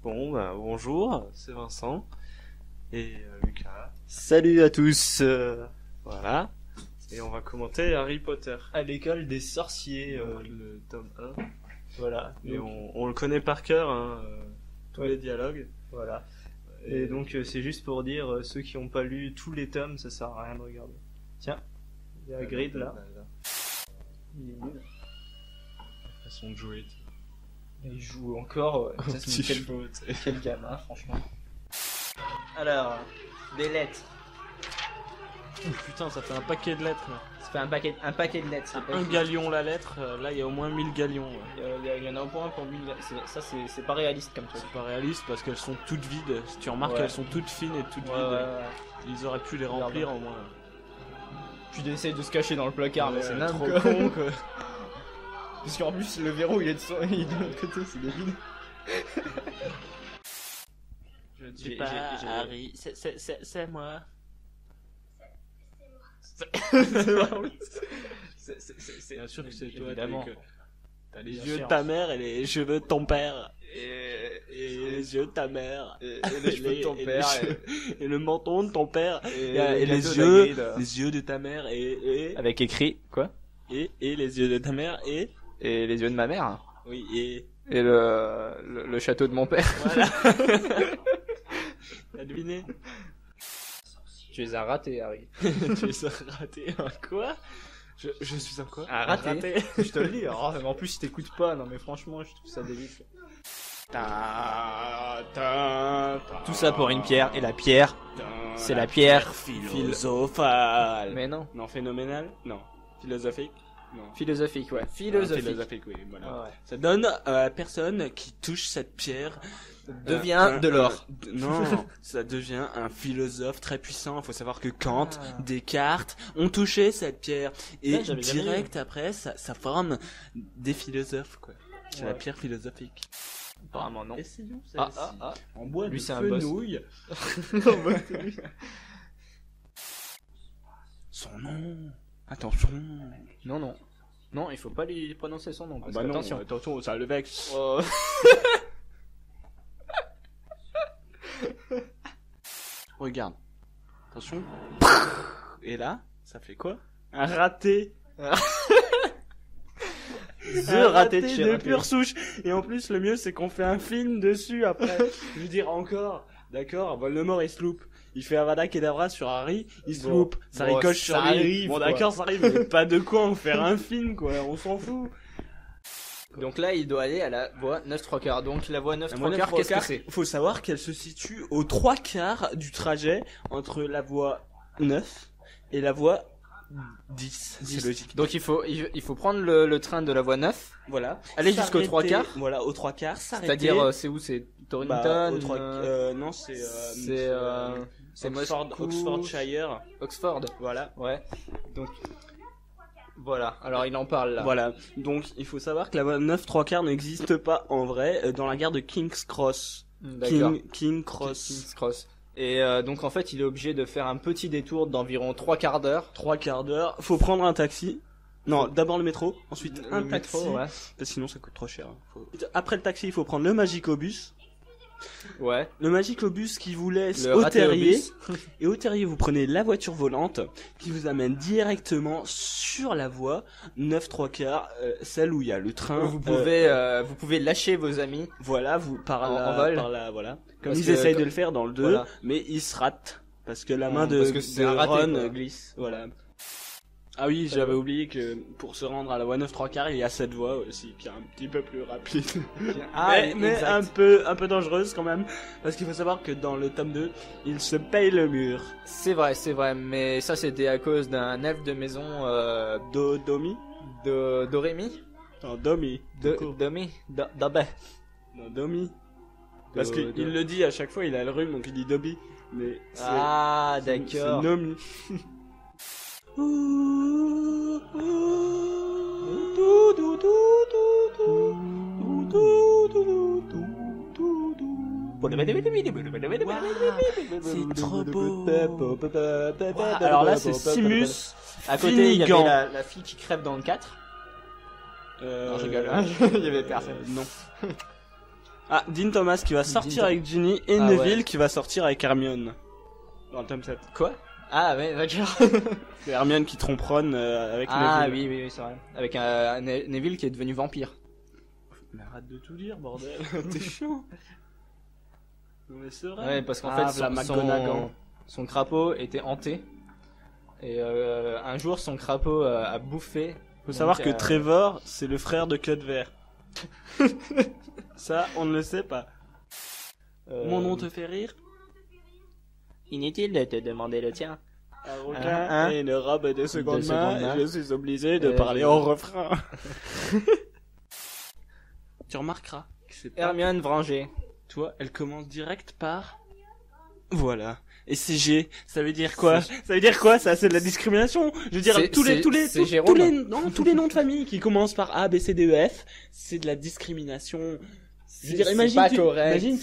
Bon, bah, bonjour, c'est Vincent et Lucas. Salut à tous. Voilà. Et on va commenter Harry Potter. À l'école des sorciers. Le tome 1. Voilà. Et Donc, on le connaît par cœur, hein, tous les dialogues. voilà. Et donc c'est juste pour dire, ceux qui n'ont pas lu tous les tomes, ça sert à rien de regarder. Tiens, il y a Hagrid là. Il est nul. Façon de jouer. Il joue encore. Ça, c'est quel gamin, franchement. Alors, des lettres. Putain, ça fait un paquet de lettres là. Ça fait un paquet de lettres. Un galion la lettre, là il y a au moins 1000 galions. Il y en a un point pour 1000. Ça, c'est pas réaliste comme truc. C'est pas réaliste parce qu'elles sont toutes vides. Si tu remarques, Ouais. elles sont toutes fines et toutes vides. Ouais. Ils auraient pu les remplir au moins. Puis d'essayer de se cacher dans le placard, mais c'est trop n'importe con quoi. Parce qu'en plus, le verrou il est de l'autre côté, c'est débile. Je dis pas Harry, c'est moi. C'est bien sûr que c'est toi. Évidemment. T'as les Bien yeux sûr. de ta mère et les cheveux de ton père. Et les yeux de ta mère. Et les cheveux de ton père. Et le menton de ton père. Et les yeux de ta mère. Avec écrit, quoi? Et les yeux de ta mère. Et les yeux de ma mère. oui, et le château de mon père. voilà. T'as deviné? Tu les as ratés, Harry. Tu les as ratés. Un quoi? Je suis un quoi? Un raté. Je te le dis. Oh, mais en plus, si t'écoutes pas, non mais franchement, je trouve ça débile. Tout ça pour une pierre, et la pierre, c'est la pierre philosophale. Mais non. Non, phénoménal? Non. Philosophique? Non. Philosophique, ouais. Philosophique, oui, voilà. Ah ouais. Ça donne à la personne qui touche cette pierre Devient de l'or. Non, ça devient un philosophe très puissant. Il faut savoir que Kant, Ah. Descartes ont touché cette pierre. Et Ouais, j'avais jamais direct après, ça forme des philosophes, quoi. C'est Ouais. la pierre philosophique. Apparemment non. Essayons, Ah. En bois Lui, de c'est un boss. fenouil. Son nom. Attention. Non. Non, il faut pas lui prononcer son nom. Parce Bah que, non, attention. attention, ça le vexe. Oh. Regarde. Attention. Et là, ça fait quoi? Un raté. The raté de chez de Raté. pure souche. Et en plus, le mieux, c'est qu'on fait un film dessus après. Je veux dire, encore. D'accord, Voldemort, il se loupe. Il fait Avada Kedavra sur Harry, il se Bon. loupe. Ça Bon, ricoche sur ça lui. arrive, Bon, quoi. d'accord, ça arrive, mais pas de quoi en faire un film, quoi. On s'en fout. Donc là, il doit aller à la voie 9 3 quarts. Donc la voie 9 La 3 moyenne quarts, trois qu'est-ce que quarts, c'est? faut savoir qu'elle se situe aux 3/4 du trajet entre la voie 9 et la voie 10. C'est logique. Donc il faut prendre le train de la voie 9, Voilà. aller jusqu'au S'arrêter, 3/4. Voilà, aux 3/4. s'arrêter. C'est-à-dire, c'est où? C'est Torrington? Bah, aux trois- non, c'est c'est Moscou, Oxfordshire. Oxford. Voilà. Ouais. Donc voilà. Alors il en parle là. Voilà. Donc, il faut savoir que la voie 9 3/4 n'existe pas en vrai dans la gare de King's Cross. D'accord. King Cross. King's Cross. Et donc en fait, il est obligé de faire un petit détour d'environ 3 quarts d'heure. 3/4 d'heure. Faut prendre un taxi. Non, d'abord le métro, ensuite un Le taxi. métro, ouais. Parce que sinon ça coûte trop cher. Après le taxi, il faut prendre le Magicobus. Ouais. Le Magicobus qui vous laisse Le au ratéobus. terrier. Et au terrier, vous prenez la voiture volante qui vous amène directement sur la voie 9 3/4, celle où il y a le train. Vous pouvez lâcher vos amis. Voilà, vous par En là, vol. par là, voilà. Comme Parce ils que essayent quand- de le faire dans le 2, Voilà. mais ils se ratent parce que la main Parce que c'est de un raté, Ron quoi. glisse. Voilà. Ah oui, j'avais oublié que pour se rendre à la voie 9 3/4, il y a cette voie aussi qui est un petit peu plus rapide. mais exact. un peu dangereuse quand même parce qu'il faut savoir que dans le tome 2, il se paye le mur. C'est vrai, mais ça c'était à cause d'un elfe de maison Domi de Dorémy, Non, Domi. Domi, Dabé. Non, Domi. Parce qu'il le dit à chaque fois, il a le rhume donc il dit Dobby. Mais c'est Ah c'est d'accord. Nomi. C'est trop beau. Alors là, c'est Simus. À côté, il y Finnegan. avait la fille qui crève dans le 4. Non, je rigole. Il y avait personne. Non. Ah, Dean Thomas qui va sortir avec Ginny et Ah, Neville ouais. qui va sortir avec Hermione. Dans le tome 7. Quoi? Ah ouais, d'accord. C'est Hermione qui trompe Ron avec Ah Neville. oui, c'est vrai. Avec Neville qui est devenu vampire. Mais arrête de tout dire, bordel. T'es chiant. Non mais c'est vrai. Ouais, parce qu'en Ah, fait, la McGonagall. son crapaud était hanté. Et un jour, son crapaud a bouffé. Faut savoir que Trevor, c'est le frère de Cutver. Ça, on ne le sait pas. Mon nom te fait rire? Inutile de te demander le tien. Un requin et une robe de seconde seconde main, main. je suis obligé de parler en refrain. Tu remarqueras que c'est pas... Hermione Vranger. Toi, elle commence direct par... Voilà. Et c'est G, ça veut dire quoi? Ça veut dire quoi, ça? C'est de la discrimination. Je veux dire, tous les noms de famille qui commencent par A, B, C, D, E, F, c'est de la discrimination. Je veux dire, imagine,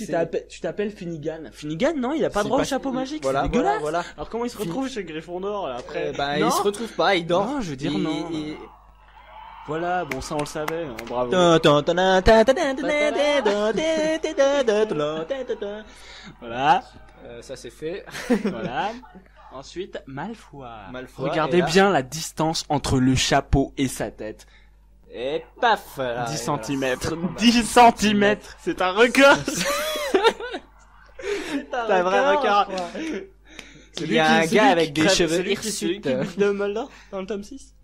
tu t'appelles Finnegan. Finnegan, non, il a pas droit au chapeau magique, c'est dégueulasse. Voilà. Alors comment il se retrouve chez Gryffondor, là, après? Il se retrouve pas, il dort. Non, je veux dire, non. Voilà, bon, ça on le savait, hein, bravo. Voilà. Ça c'est fait. Voilà. Ensuite, Malfoy. et Regardez là- bien la distance entre le chapeau et sa tête. Et paf 10 cm. 10 cm. C'est un record. C'est un vrai record. Il y a un gars avec des cheveux hirsutes. Dumbledore dans le tome 6.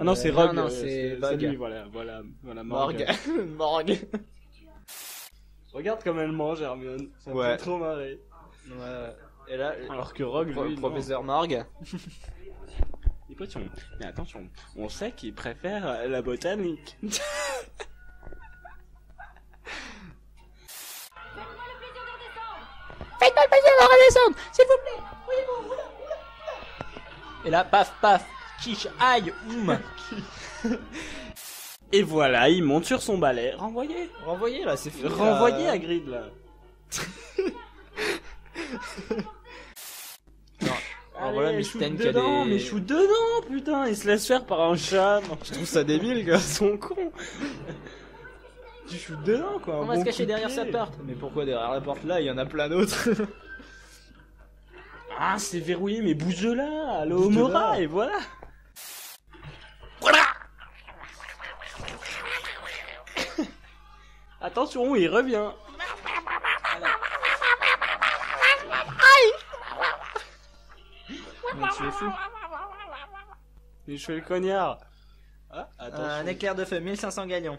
Ah non, c'est Rogue. non, c'est Bug. lui, voilà, Morgue. Morgue. Regarde comme elle mange, Hermione. Ça me Ouais. fait trop marrer. Ouais. Et là, Alors que Rogue, lui, non. professeur Morgue. Et puis, mais attention, on sait qu'il préfère la botanique. Faites-moi le plaisir de redescendre, s'il vous plaît. Et là, paf, paf. Quiche, aïe, Et voilà, il monte sur son balai. Renvoyé. Renvoyé là, c'est fini. Renvoyé à Grid, là. Alors voilà, Allez, Mystène shoot qui a dedans, des... mais shoot dedans, putain, il se laisse faire par un chat. Non, Je trouve ça débile, gars. ils sont cons. Tu shoot dedans, quoi. On va se cacher derrière sa porte. Mais pourquoi derrière la porte là, il y en a plein d'autres. Ah, c'est verrouillé, mais bouge de là, allô Bouge de Mora, là. et voilà. Attention, il revient. Mais tu es fou. Et je fais le cognard. Ah, attention. Un éclair de feu, 1500 galions.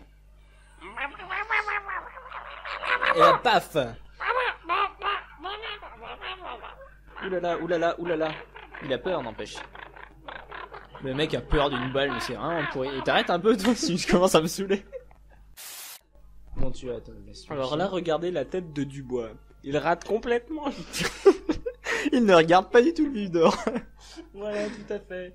Et là, paf. Oulala, oulala, oulala. Il a peur, n'empêche. Le mec a peur d'une balle, mais c'est vraiment pourri. Et t'arrêtes un peu, toi, si je commence à me saouler. Bon, tu attends. Alors là, regardez la tête de Dubois. Il rate complètement. il ne regarde pas du tout le vif d'or. Voilà, tout à fait.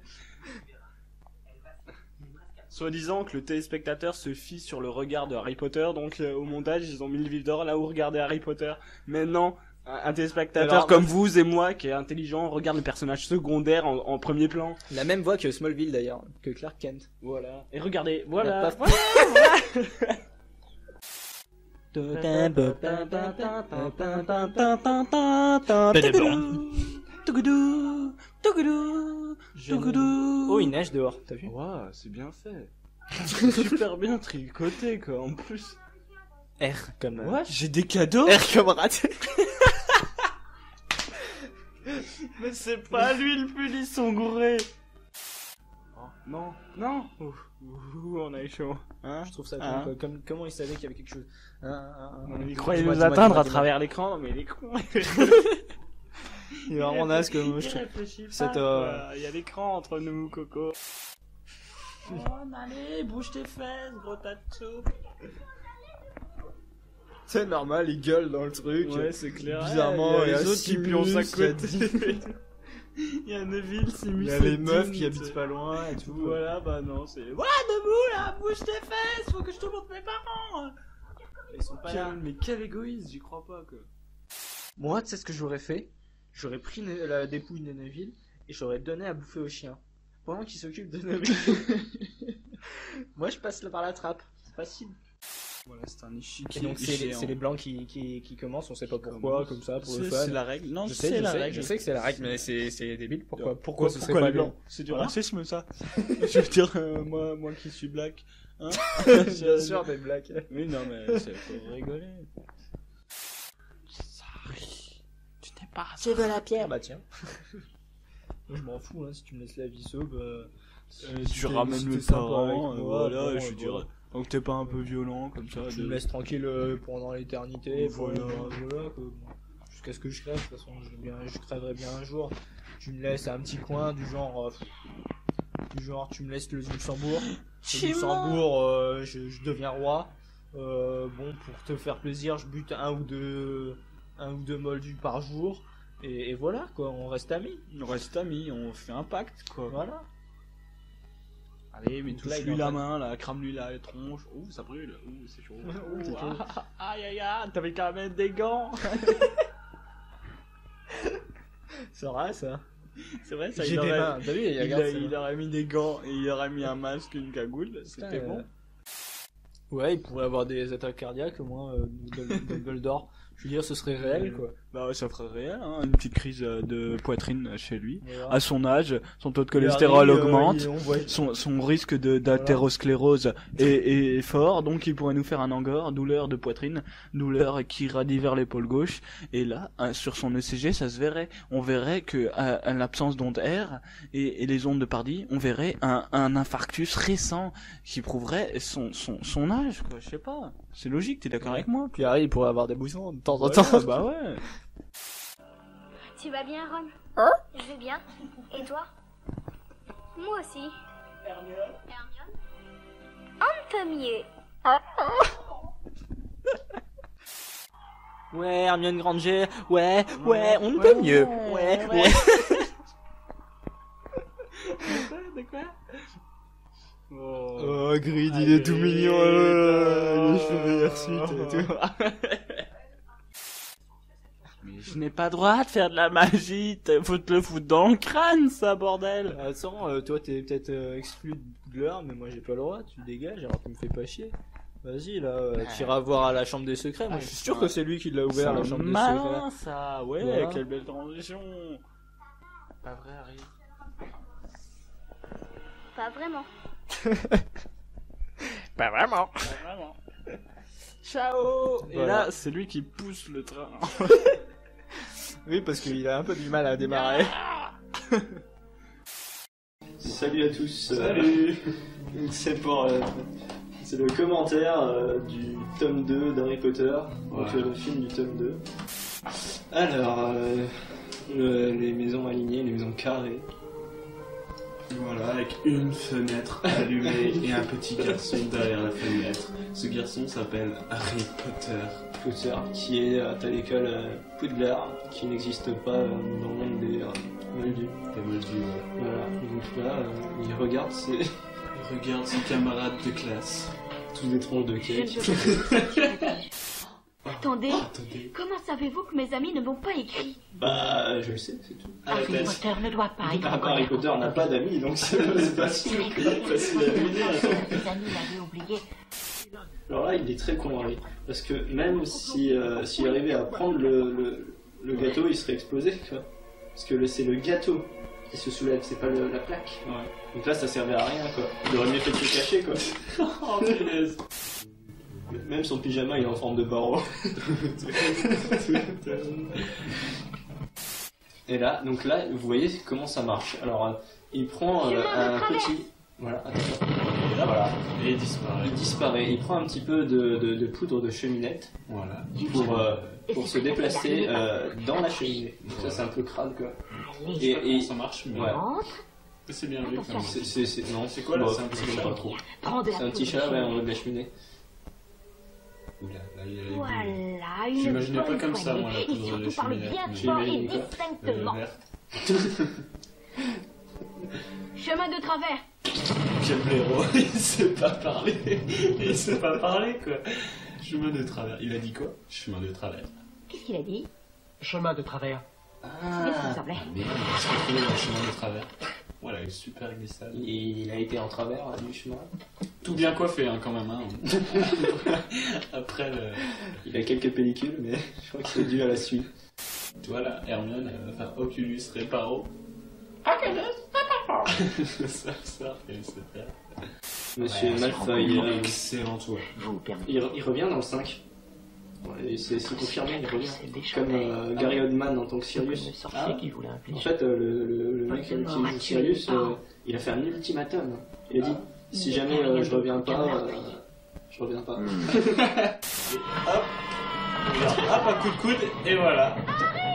Soi-disant que le téléspectateur se fie sur le regard de Harry Potter, donc au montage, ils ont mis le vif d'or là où regardez Harry Potter. Mais non, un téléspectateur Alors, comme vous et moi, qui est intelligent, regarde le personnage secondaire en premier plan. La même voix que Smallville d'ailleurs, que Clark Kent. Voilà. Et regardez, voilà. La paf. Voilà. Oh, il neige dehors, t'as vu? Waouh, c'est bien fait. C'est super bien tricoté, quoi, en plus. R comme... Ouais, j'ai des cadeaux. R comme raté. Mais c'est pas lui le pulisson gouré. Oh, non, non. Ouh, on a eu chaud. Hein? Je trouve ça Hein? con, quoi. Comment il savait qu'il y avait quelque chose. Il croyait nous atteindre à travers l'écran, mais il est con. Il est vraiment naze que moi je Il trouve. réfléchit C'est, pas, quoi. Il y a l'écran entre nous, Coco. Oh, allez, bouge tes fesses, gros tas de soupe. C'est normal, il gueule dans le truc. Ouais, c'est clair. Bizarrement, il y a les il y a autres qui pioncent à Simus, côté. Il y a Neville, Simus. Il y a les et meufs Dean, qui tu habitent sais. pas loin et tout. Voilà, bah non, c'est... Ouais, debout là, bouge tes fesses, faut que je te montre mes parents. Ils sont pas là. Mais quel égoïste, j'y crois pas, quoi. Moi, tu sais ce que j'aurais fait? J'aurais pris la dépouille de Neville et j'aurais donné à bouffer au chien. Pendant qu'il s'occupe de Neville. Moi, je passe par la trappe. C'est facile. Voilà, c'est un échiquier. Et donc c'est les blancs qui commencent, on sait pas pourquoi, comme ça, pour le fun. C'est la règle. Non, je sais que c'est la règle, mais c'est débile. Pourquoi ce serait pas les blancs? C'est du racisme, ça. Je veux dire, moi qui suis black. Hein. Bien sûr, des blacks. Oui, non, mais c'est pour rigoler. Tu n'es pas. Je veux la pierre. Bah tiens. Moi, je m'en fous, hein, si tu me laisses la vie sauve. Tu ramènes mes parents, voilà, je dirais. Donc t'es pas un peu violent comme ça. Tu me laisses tranquille pendant l'éternité. Voilà, jusqu'à ce que je crève. De toute façon, je crèverai bien un jour. Tu me laisses un petit coin du genre, tu me laisses le Luxembourg. Le Luxembourg, je deviens roi. Bon, pour te faire plaisir, je bute un ou deux moldus par jour. Et voilà, quoi, on reste amis. On reste amis, on fait un pacte, quoi. Voilà. Allez, mais touche-lui la main, là, crame-lui la tronche. Ouh, ça brûle. Ouh, c'est chaud. Aïe, aïe, aïe, t'avais qu'à mettre des gants. C'est vrai, ça. C'est vrai, ça. J'ai des mains. T'as vu, il aurait mis des gants et il aurait mis un masque, une cagoule. C'était bon. Ouais, il pourrait avoir des attaques cardiaques, au moins, Dumbledore. Je veux dire, ce serait réel, quoi. Bah ouais, ça ferait réel, hein, une petite crise de poitrine chez lui. Voilà. À son âge, son taux de cholestérol augmente, son risque d'athérosclérose est fort, donc il pourrait nous faire un angor, douleur de poitrine, douleur qui radie vers l'épaule gauche, et là, sur son ECG, ça se verrait. On verrait que, à l'absence d'ondes R et les ondes de Pardy, on verrait un infarctus récent qui prouverait son âge, quoi, je sais pas. C'est logique, t'es d'accord avec moi? Puis Harry, il pourrait avoir des boussons de temps en temps. Bah ouais. Tu vas bien, Ron? Hein? Je vais bien. Et toi? Moi aussi. Hermione? Un peu mieux. Ouais, Hermione Granger. Ouais, on ne peut mieux. Ouais. De quoi? Oh, Grid, il est tout mignon. Les cheveux hirsutes et tout. Mais je n'ai pas droit de faire de la magie, faut te le foutre dans le crâne, ça, bordel. Attends, toi t'es peut-être exclu de Poudlard, mais moi j'ai pas le droit, tu dégages, alors tu me fais pas chier. Vas-y, là, tu iras voir à la chambre des secrets, moi je suis sûr que c'est lui qui l'a ouvert, la chambre des secrets. Ça, ouais, voilà. Quelle belle transition. Pas vrai, Harry? Pas vraiment. Pas vraiment. Ciao. Voilà. Et là, c'est lui qui pousse le train. Oui, parce qu'il a un peu du mal à démarrer. Salut à tous. Salut. C'est le commentaire du tome 2 d'Harry Potter, donc le film du tome 2. Alors, les maisons alignées, les maisons carrées. Voilà, avec une fenêtre allumée et un petit garçon derrière la fenêtre. Ce garçon s'appelle Harry Potter. Qui est à l'école Poudlard, qui n'existe pas dans le monde des Moldus. Des Moldus, voilà. Donc là, il regarde ses camarades de classe. Tous des tronches de cake. Attendez, comment savez-vous que mes amis ne m'ont pas écrit? Bah, je le sais, c'est tout. Harry Potter ne doit pas être Harry Potter n'a pas d'amis, donc c'est pas sûr que c'est facile à deviner. Tes amis l'avaient oublié. Alors là, il est très con, Harry, parce que même s'il arrivait à prendre le gâteau, il serait explosé, quoi. Parce que c'est le gâteau qui se soulève, c'est pas la plaque. Ouais. Donc là, ça servait à rien, quoi. Il aurait mieux fait de se cacher, quoi. Oh, punaise. Même son pyjama, il est en forme de barreau. Et là, donc là, vous voyez comment ça marche. Alors, il prend un petit... Voilà, voilà. Et il disparaît. Il disparaît. Il prend un petit peu de poudre de cheminette. Voilà. Pour se déplacer dans la cheminée. Donc ça, c'est un peu crade, quoi. Et ça marche, mais... Ouais. C'est bien vu. Non, c'est quoi là? C'est un petit chat, pas trop. C'est un petit chat, ouais, en haut de la cheminée. Là, il a Voilà, une j'imaginais pas bonne comme ça, moi, la poignée. poudre de Et surtout, parle cheminée. bien Mais fort et j'imagine quoi. distinctement. Verte. Chemin de travers. Quel blaireau, il sait pas parler. Il sait pas parler, quoi. Chemin de travers. Il a dit quoi? Chemin de travers. Qu'est-ce qu'il a dit? Chemin de travers. Qu'est-ce qu'il me semblait? Merde, on va se retrouver dans le chemin de travers. Voilà, une super glissade. Il a été en travers du chemin. Tout bien coiffé, hein, quand même. Hein. Après le... Il a quelques pellicules, mais je crois qu'il est dû à la suite. Voilà, Hermione, enfin Oculus Reparo. Oculus ça, etc. Monsieur Malfoy, excellent, ouais. il revient dans le 5. Ouais, c'est confirmé, il revient. Comme Gary Oldman en tant que Sirius. En fait, le mec qui joue Sirius, il a fait un ultimatum. Il a dit, si jamais je reviens pas, je reviens pas. Et hop, hop, un coup de coude, et voilà.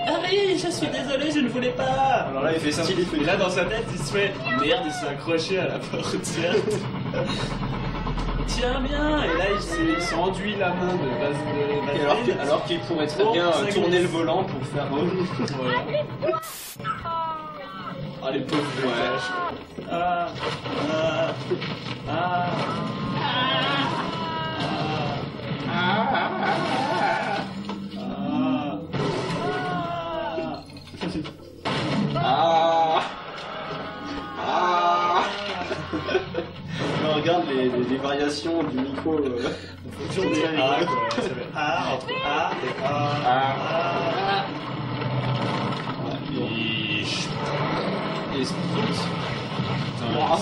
Harry, je suis désolé, je ne voulais pas. Alors là, il fait stylé. Et là, dans sa tête, il se fait merde, il s'est accroché à la portière. Tiens bien. Et là, il s'est enduit la main de Vaseline. Alors qu'il pourrait très bien tourner le volant pour faire. Voilà. Ah, les pauvres vaches. Ah. On regarde les variations du micro. Toujours des A, quoi. Ça fait A, entre A et A. Et Sprint.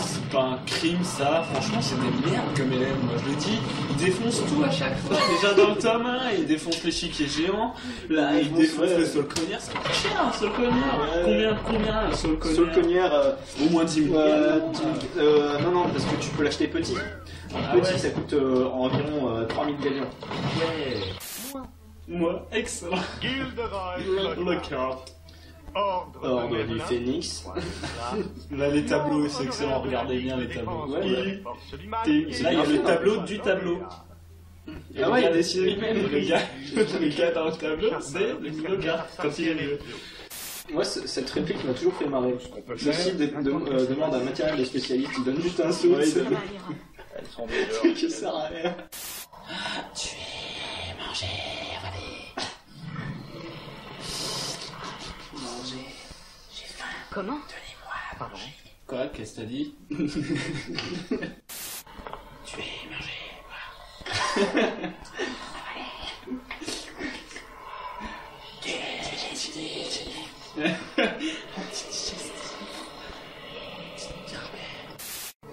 C'est pas un crime, ça. Franchement, c'est des merdes comme élèves. Moi, je le dis, ils défoncent tout à chaque fois. Déjà dans le tome 1, ils défoncent l'échiquier géant. Là, ils défoncent le Solconnière. Ça coûte cher, un Solconnière. Combien un Solconnière Solconnière, au moins 10 000 non, parce que tu peux l'acheter petit. Petit, ça coûte environ 3000 galions. Ouais. Moi, excellent. Le carte. Ordre du Phénix. Là, les tableaux, c'est excellent. Regardez bien les tableaux. Ouais. Là, il y a le tableau du tableau. Ah ouais, il a dessiné lui-même. Le gars dans le tableau, c'est le gars quand il est vieux. Moi, cette réplique m'a toujours fait marrer. Le site demande un matériel de spécialiste, il donne juste un saut. Elles sont des Que ça sert à rien. Tuer, manger, avaler. Manger. J'ai faim. Comment? Donnez-moi à manger. Quoi? Qu'est-ce que t'as dit? Tuer, manger.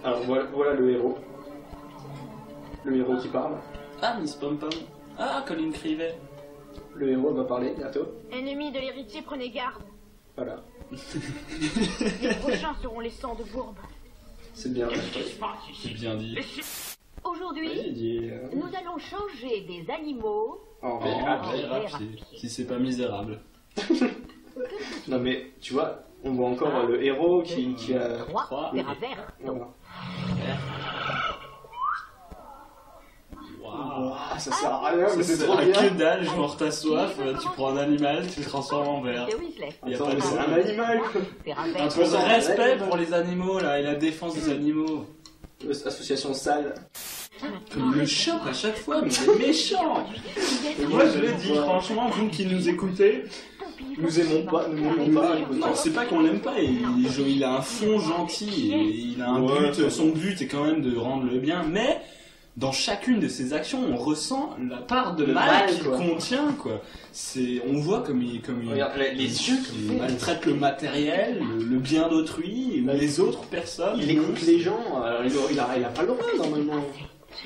Alors voilà le héros. Le héros qui parle. Ah, Miss Pom-Pom. Ah, Colin Crivet. Le héros va parler bientôt. Ennemis de l'héritier, prenez garde. Voilà. Les prochains seront les sangs de Bourbe. C'est bien. C'est bien dit. Aujourd'hui, Il dit. nous allons changer des animaux. En Oh, vert. si c'est pas misérable. Non mais tu vois, on voit encore le héros qui a. 3 verra vert. Voilà. Waouh. Ça sert à rien, mais c'est C'est trop un bien. que dalle, je mords ta soif, tu prends un animal, tu le transformes en verre. Et Weasley. Y a Attends, pas mais de c'est un problème. animal quoi. Verra Un vert. peu de respect pour les animaux là, et la défense des animaux. Association sale. Comme le chat à chaque fois, mais il est méchant. Et moi je le dis, franchement, vous qui nous écoutez, Nous aimons pas, nous n'aimons pas. non, c'est pas qu'on l'aime pas, il a un fond gentil, et il a un Ouais. but, son but est quand même de rendre le bien, mais dans chacune de ses actions, on ressent la part de Le mal mal, qu'il quoi. contient, quoi. On voit comme il Regarde, les yeux comme il maltraite le matériel, le bien d'autrui, ou les autres personnes. Il écoute les gens, alors il a pas le droit normalement.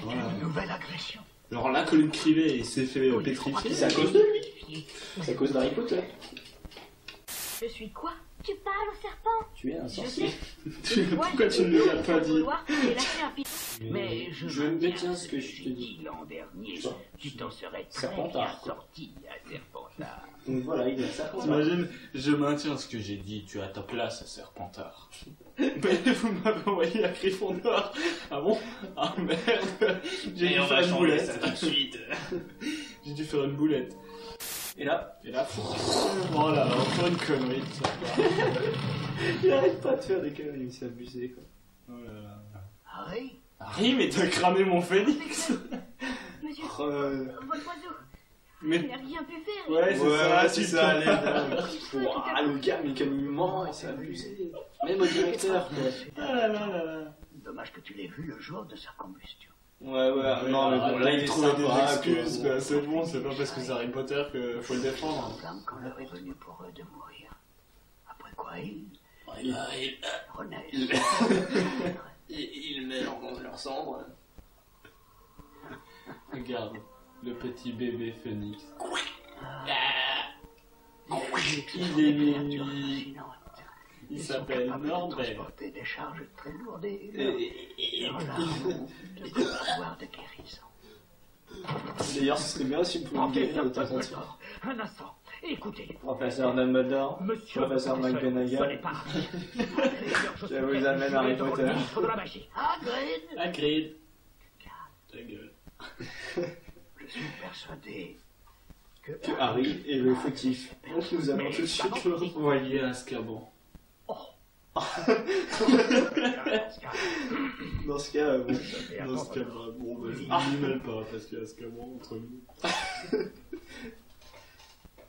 Voilà. Alors là, Colin Crivet, il s'est fait pétrifier. C'est à cause de lui. C'est à cause d'Harry Potter. Je suis quoi? Tu parles au serpent? Tu es un sorcier. Pourquoi tu ne l'as pas dit? J'ai lâché un piton. Mais Je maintiens ce que je te dis. L'an dernier, Toi. tu t'en serais très Serpentard, bien quoi. sorti à Serpentard. Donc voilà, il a ça. T'imagines, je maintiens ce que j'ai dit, tu as ta place à Serpentard. Mais vous m'avez envoyé à Gryffondor. Ah bon? Ah merde. J'ai dû faire une boulette. tout de suite. J'ai dû faire une boulette. Et là, Voilà, encore une connerie. il arrête pas de faire des conneries, il s'est abusé quoi. Oh là là. Harry, Harry, mais t'as cramé mon phénix. Monsieur, Oh, votre oiseau. Mais... Il a rien pu faire. Ouais, c'est ça, allez. Ouah, le gars, mais comme il ment, c'est abusé. Même au directeur, quoi. Ah là là là là. Dommage que tu l'aies vu le jour de sa combustion. Ouais, non, mais bon, là, il trouvait des sympa, excuses, quoi. C'est bon, c'est pas parce que c'est Harry Potter que faut le défendre. Flamme quand l'heure est venue pour eux de mourir. Après quoi, ils renaissent. Il meurt dans leur cendre. Regarde, le petit bébé phénix. Il est minuit. Il s'appelle Norbert. Transporter des charges très lourdes et leur de pouvoir de guérison. D'ailleurs, ce serait bien si vous pouviez guérir de temps en temps. Un instant, écoutez. Professeur Dumbledore, Monsieur Professeur ce n'est McGonagall, pas je vous amène Harry Potter. de la magie. Hagrid. Ta gueule. Je suis persuadé que Harry est le fautif. Donc nous allons tout de suite le Voyez Azkaban. Dans ce cas, bon. Dans ce cas, bon, bah, je ne même pas, parce qu'il y a Azkaban entre nous.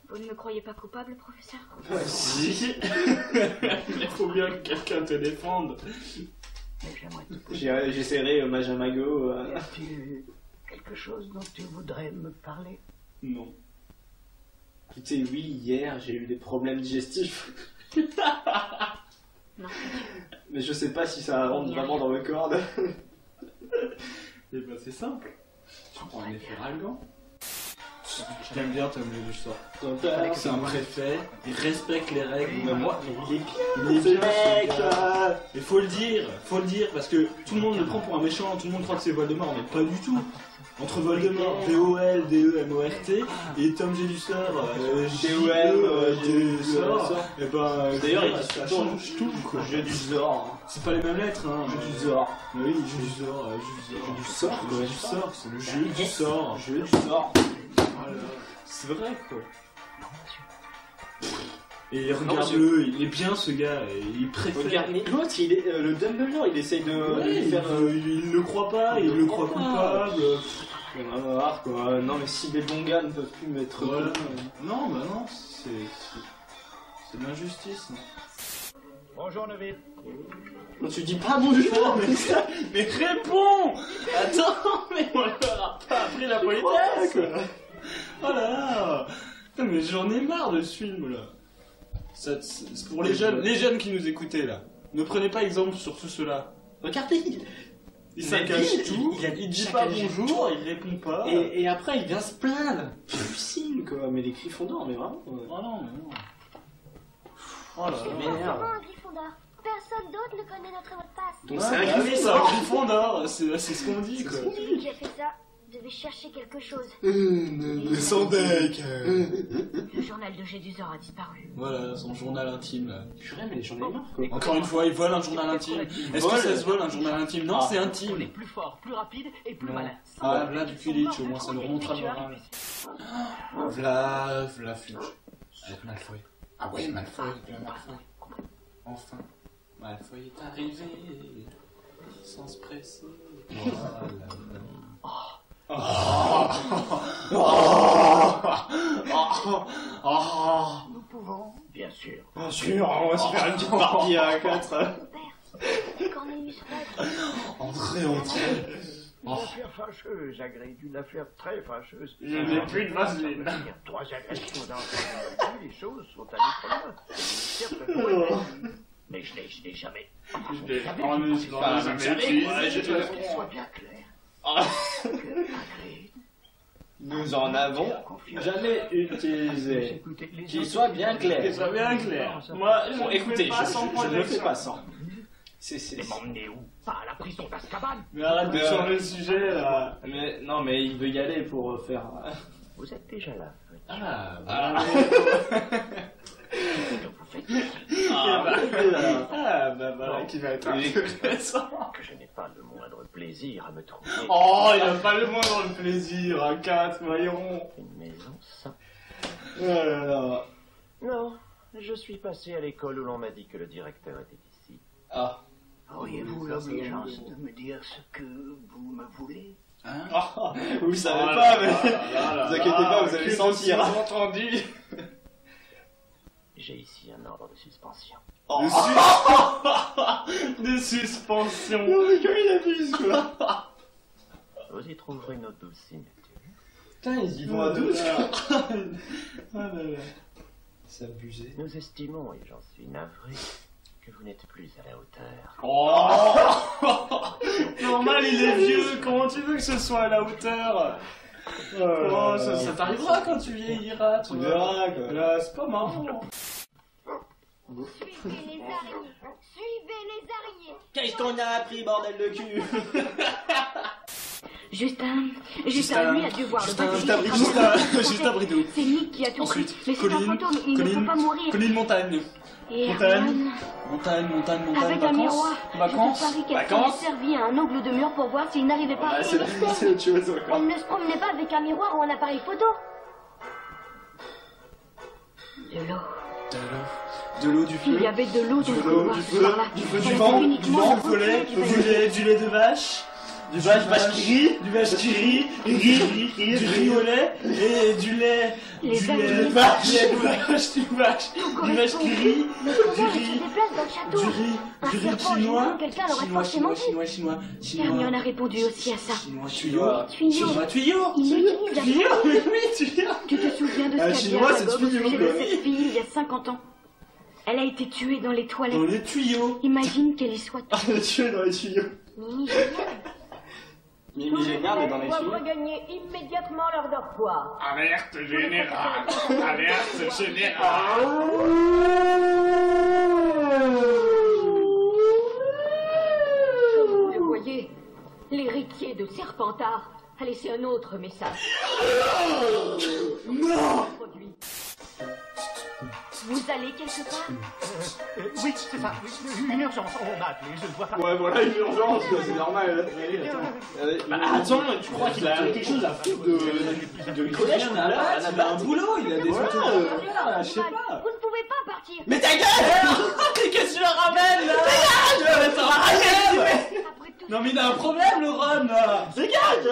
Vous ne me croyez pas coupable, professeur? Si. Il faut bien que quelqu'un te défende. J'essaierai Majamago. Y a-t-il quelque chose dont tu voudrais me parler? Non. Écoutez, oui, hier, j'ai eu des problèmes digestifs. Non. Mais je sais pas si ça rentre vraiment dans le corps. Et ben c'est simple. Tu prends un effet ralgant. J'aime bien Tom Dussor. C'est un préfet, il respecte les règles. Mais moi, il est bien, Il est bien, mec. ce gars. Mais faut le dire, parce que tout le monde le prend pour un méchant, tout le monde croit que c'est Voldemort, mais pas du tout. Entre Voldemort, V-O-L-D-E-M-O-R-T, et Tom Jedusor, J-E-M-Jedusor, et ben... D'ailleurs, ça change tout, quoi. Jedusor. C'est pas les mêmes lettres, hein. Jedusor. Mais oui, Jedusor, Jedusor, c'est le jeu du sort. Jedusor. Voilà. C'est vrai, quoi. Et regarde-le, il est bien ce gars, et il préfère... Regarde, mais l'autre, il est, le Dumbledore, il essaye de lui faire... il le croit pas, il le croit coupable. On va voir, quoi. Non, mais si les bons gars ne peuvent plus mettre... Voilà. Non, bah non, c'est de l'injustice. Bonjour Neville. Tu dis pas bonjour, Mais réponds. Attends, mais on leur a pas appris la politesse, quoi. Voilà. Putain, mais j'en ai marre de ce film, là. C'est pour les jeunes qui nous écoutaient, là. Ne prenez pas exemple sur tout cela. Regardez, Il saccage tout, il dit pas bonjour, il répond pas. et après, il vient se plaindre. Pucine, quoi. Mais les Gryffondors, mais vraiment... Oh non, mais non. Oh là là. Merde. un Gryffondor. Personne d'autre ne connaît notre mot de passe. Donc C'est un Gryffondor, c'est ce qu'on dit, quoi. Celui qui a fait ça devait chercher quelque chose. Son deck. Le journal de Jedusor a disparu. Voilà, son journal intime, là. Purée, mais j'en ai marre, quoi. Encore une fois, il vole un journal intime. Est-ce que ça se vole un journal intime? Non, c'est On est intime. plus fort, plus rapide et plus malin. Ah, là, du Quidditch, au moins ça nous remontera le moral. V'là Fudge. Avec Malfoy. Ah ouais, Malfoy, Malfoy. Enfin, Malfoy est arrivé, sans se presser. Voilà. Nous pouvons, bien sûr. Bien sûr, on va se faire une petite partie à 4. Cornelius Fudge. Entrez. Une affaire fâcheuse, Hagrid, une affaire très fâcheuse. Je n'ai plus de vaseline. Il y a 3 agressions dans le les choses sont allées trop loin. Certes, mais je n'ai jamais... Je l'ai jamais Qu'il soit bien clair. Hagrid, Nous en avons jamais utilisé. Qu'il soit bien clair. Qu'il soit bien clair. Moi, Bon, écoutez, je ne le fais pas sans. mais m'emmener où? Pas à la prison d'Azkaban. Mais arrête de changer le sujet, là. Mais non, mais il veut y aller pour faire. Vous êtes déjà là. Ah, Donc vous faites bah voilà qui va être intéressant. que je n'ai pas le moindre plaisir à me trouver Oh, il a pas le moindre plaisir, à 4, voyons. une maison sans... Oh là là. Non, je suis passé à l'école où l'on m'a dit que le directeur était ici. Ah. Auriez-vous l'obligeance de me dire ce que vous me voulez? Hein? Oh, vous le savez pas, mais vous inquiétez pas, vous allez sentir. Entendu. J'ai ici un ordre de suspension. Oh. De suspension. Non mais comme il abuse quoi. Vous y trouverez notre douce signature. Putain, ils y vont à 12 quoi. Ah là là. C'est abusé. Nous estimons, et j'en suis navré, que vous n'êtes plus à la hauteur. Oh. Normal, il est vieux. Comment tu veux que ce soit à la hauteur? Oh, ça t'arrivera quand tu vieilliras. Tu verras quoi. Là, c'est pas marrant. Suivez les araignées. Suivez les araignées. Qu'est-ce qu'on a appris, bordel de cul? Justin, lui a dû voir Justin Brideau. C'est Nick qui a tout Ensuite, pris. Mais c'est un fantôme, il ne peut pas mourir. Colline Montagne. Et Montagne. Herman, avec un miroir. Vacances. Je te parie qu'elle s'est servie à un angle de mur pour voir s'il n'arrivait pas à c'est autre chose encore. Elle ne se promenait pas avec un miroir ou un appareil photo. De l'eau. De l'eau, du feu. Il y avait de l'eau dans le couloir, du ce feu, soir-là. du feu, Elle du avait vent, uniquement du le lait, reflet du lait de vache. Du vache qui rit, du vache qui rit, du riz au lait, et du lait, Les du araignées. vache qui rit, Le sauveur se déplace dans le château. du riz serpent chinois, géant, quelqu'un l'aurait forcément dit. Hermione a répondu aussi à ça. tuyau, Tuyau. tuyau, Il utilise la tuyau. Tu te souviens de ce Ah, qu'a dit chinois, c'est Aragog au tuyau, sujet de quoi. cette fille il y a 50 ans. Elle a été tuée dans les toilettes. Dans les tuyaux. Imagine qu'elle y soit Ah, le tuyau dans les tuyaux. Mimi génial. Mimi génial, mais dans les doivent tuyaux. regagner immédiatement leur dortoir. Alerte générale. Alerte générale. Comme vous le voyez, l'héritier de Serpentard a laissé un autre message. Non. Vous allez quelque part? Oui, c'est ça. Une urgence. On m'a appelé, je ne vois pas. Ouais, voilà, une urgence, quoi, c'est normal. Attends, tu crois qu'il a quelque chose à foutre de collège? Il a un boulot, il a des photos de carrière, je sais pas. Vous ne pouvez pas partir. Mais ta gueule! Qu'est-ce que tu le ramènes là? Dégage! Ça va rien! Après tout, Non mais il a un problème le Ron là! Dégage!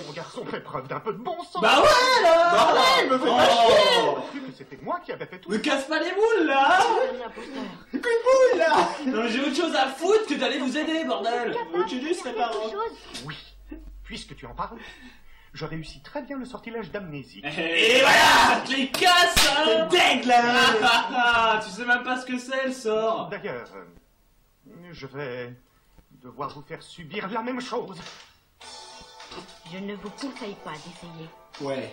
Mon garçon fait preuve d'un peu de bon sens. Bah ouais là! Bordel, me fais pas chier! Que c'était moi qui avais fait tout. Me casse pas les boules là! Un imposteur. Coup de boule là! Non mais j'ai autre chose à foutre que d'aller vous aider bordel! capable tu dis, de serait faire pas quelque rare. chose. Oui, puisque tu en parles, je réussis très bien le sortilège d'amnésie. Et voilà! Je les casse hein! T'es deg là! Tu sais même pas ce que c'est le sort! D'ailleurs, je vais devoir vous faire subir la même chose. Je ne vous conseille pas d'essayer. Ouais.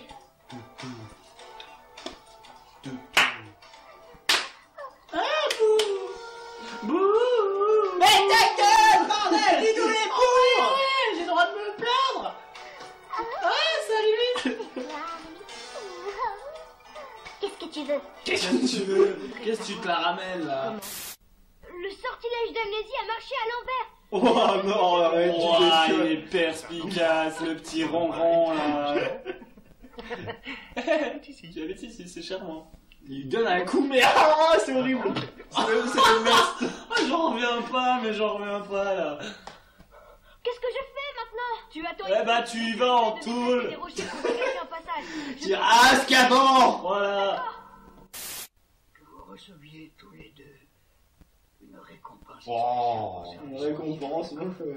Bouh! Mais ta gueule, bordel! Dis-nous les bouts! J'ai le droit de me plaindre! Ah, salut! Qu'est-ce que tu veux? Qu'est-ce que tu veux? Qu'est-ce que tu te la ramènes là? Le sortilège d'amnésie a marché à l'envers. Oh non, arrête, tu Ouah, fais il est perspicace, le petit ronron là. Tu avais dit, c'est charmant. Il lui donne un coup, mais ah, c'est horrible. C'est le mess. Ah, j'en reviens pas, mais j'en reviens pas là. Qu'est-ce que je fais maintenant? Tu attends. Eh bah, tu y vas en tôle. Des rochers pour te cacher un passage. Tu Azkaban. Voilà. Que vous receviez tous les deux une récompense. Oh, Une récompense,